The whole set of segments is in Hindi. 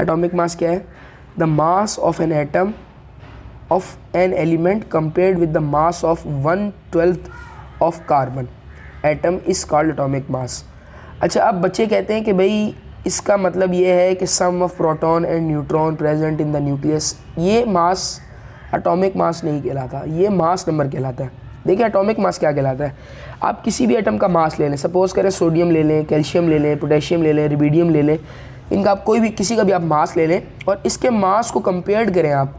एटॉमिक मास क्या है? The mass of an atom of an element compared with the mass of 1/12 of carbon atom is called atomic mass. अच्छा, अब बच्चे कहते हैं कि भाई इसका मतलब ये है कि sum of proton and neutron present in the nucleus, ये मास एटॉमिक मास नहीं कहलाता, ये मास नंबर कहलाता है। देखिए एटॉमिक मास क्या कहलाता है, आप किसी भी एटम का मास ले लें, सपोज़ करें सोडियम ले लें, कैल्शियम ले लें, पोटेशियम ले लें, रुबिडियम ले लें, इनका आप कोई भी किसी का भी आप मास ले लें और इसके मास को कंपेयर करें, आप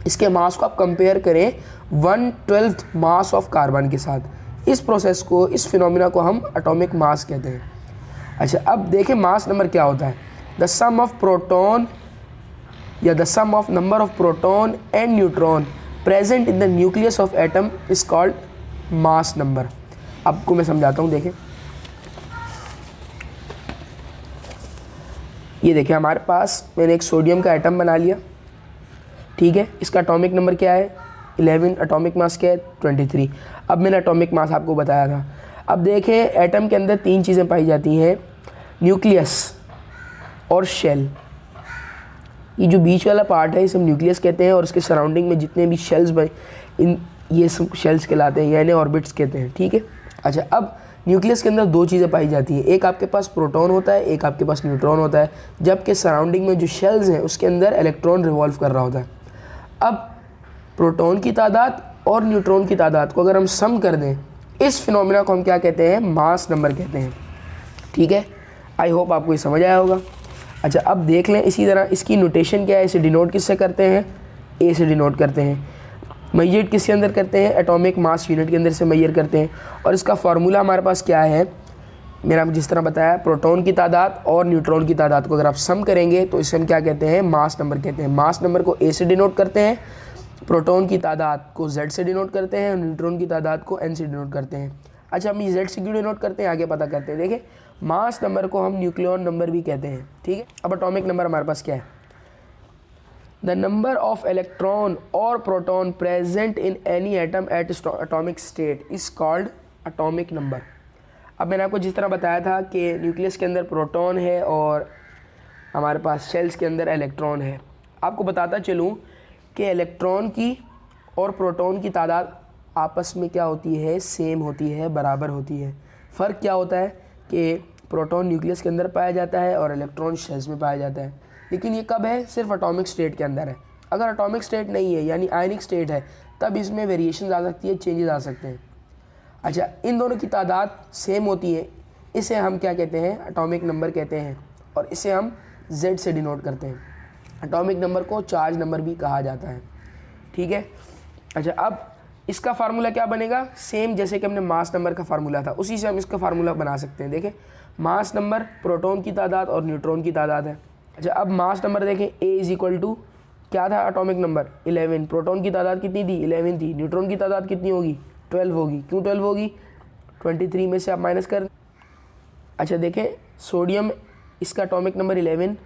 इसके मास को आप कंपेयर करें 1/12 मास ऑफ कार्बन के साथ। इस प्रोसेस को, इस फिनोमिना को हम एटॉमिक मास कहते हैं। अच्छा, अब देखें मास नंबर क्या होता है। द सम ऑफ प्रोटॉन या the sum of number of proton and neutron present in the nucleus of atom is called mass number. आपको मैं समझाता हूँ, देखें ये देखिए हमारे पास मैंने एक सोडियम का एटम बना लिया, ठीक है, इसका एटॉमिक नंबर क्या है 11, एटॉमिक मास क्या है 23। अब मैंने एटॉमिक मास आपको बताया था। अब देखें एटम के अंदर 3 चीज़ें पाई जाती हैं, न्यूक्लियस और शेल। ये जो बीच वाला पार्ट है इसे हम न्यूक्लियस कहते हैं और इसके सराउंडिंग में जितने भी शेल्स बने इन ये सब शेल्स कहलाते हैं, यानी ऑर्बिट्स कहते हैं, ठीक है। अच्छा, अब न्यूक्लियस के अंदर 2 चीज़ें पाई जाती हैं, एक आपके पास प्रोटॉन होता है, एक आपके पास न्यूट्रॉन होता है, जबकि सराउंडिंग में जो शेल्स हैं उसके अंदर इलेक्ट्रॉन रिवॉल्व कर रहा होता है। अब प्रोटॉन की तादाद और न्यूट्रॉन की तादाद को अगर हम सम कर दें, इस फिनोमिना को हम क्या कहते हैं, मास नंबर कहते हैं, ठीक है। आई होप आपको ये समझ आया होगा। अच्छा, अब देख लें इसी तरह इसकी नोटेशन क्या है, इसे डिनोट किससे करते हैं, ए से डिनोट करते हैं। मेजर किसके अंदर करते हैं, एटॉमिक मास यूनिट के अंदर से मेजर करते हैं। और इसका फार्मूला हमारे पास क्या है, मैंने आपको जिस तरह बताया, प्रोटॉन की तादाद और न्यूट्रॉन की तादाद को अगर आप सम करेंगे तो इसे हम क्या कहते हैं, मास नंबर कहते हैं। मास नंबर को ए से डिनोट करते हैं, प्रोटॉन की तादाद को जेड से डिनोट करते हैं और न्यूट्रॉन की तादाद को एन से डिनोट करते हैं। अच्छा, हम ये जेड से क्यों डिनोट करते हैं आगे पता करते हैं। देखिए मास नंबर को हम न्यूक्लियन नंबर भी कहते हैं, ठीक है। अब एटॉमिक नंबर हमारे पास क्या है, द नंबर ऑफ इलेक्ट्रॉन और proton present in any atom at atomic state is called atomic number. अब मैंने आपको जिस तरह बताया था कि न्यूक्लियस के अंदर प्रोटॉन है और हमारे पास शेल्स के अंदर इलेक्ट्रॉन है। आपको बताता चलूँ कि इलेक्ट्रॉन की और प्रोटॉन की तादाद आपस में क्या होती है, सेम होती है, बराबर होती है। फ़र्क क्या होता है कि प्रोटॉन न्यूक्लियस के अंदर पाया जाता है और इलेक्ट्रॉन शेल्स में पाया जाता है, लेकिन ये कब है, सिर्फ एटॉमिक स्टेट के अंदर है। अगर एटॉमिक स्टेट नहीं है यानी आयनिक स्टेट है, तब इसमें वेरिएशन आ सकती है, चेंजेस आ सकते हैं। अच्छा, इन दोनों की तादाद सेम होती है, इसे हम क्या कहते हैं, एटॉमिक नंबर कहते हैं और इसे हम जेड से डिनोट करते हैं। एटॉमिक नंबर को चार्ज नंबर भी कहा जाता है, ठीक है। अच्छा, अब इसका फार्मूला क्या बनेगा, सेम जैसे कि हमने मास नंबर का फार्मूला था उसी से हम इसका फार्मूला बना सकते हैं। देखें मास नंबर प्रोटॉन की तादाद और न्यूट्रॉन की तादाद है। अच्छा, अब मास नंबर देखें, ए इज इक्वल टू क्या था, एटॉमिक नंबर 11, प्रोटॉन की तादाद कितनी थी 11 थी, न्यूट्रॉन की तादाद कितनी होगी 12 होगी। क्यों 12 होगी, 23 में से आप माइनस कर। अच्छा देखें सोडियम, इसका एटॉमिक नंबर 11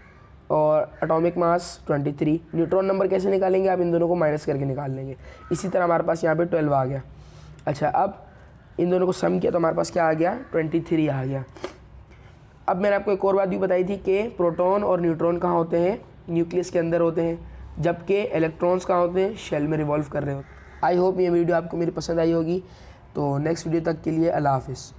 और एटॉमिक मास 23। न्यूट्रॉन नंबर कैसे निकालेंगे, आप इन दोनों को माइनस करके निकाल लेंगे। इसी तरह हमारे पास यहाँ पे 12 आ गया। अच्छा, अब इन दोनों को सम किया तो हमारे पास क्या आ गया, 23 आ गया। अब मैंने आपको एक और बात भी बताई थी कि प्रोटॉन और न्यूट्रॉन कहाँ होते हैं, न्यूक्लियस के अंदर होते हैं, जबकि इलेक्ट्रॉन्स कहाँ होते हैं, शेल में रिवॉल्व कर रहे होते हैं। आई होप ये वीडियो आपको मेरी पसंद आई होगी। तो नेक्स्ट वीडियो तक के लिए अल्लाह हाफिज़।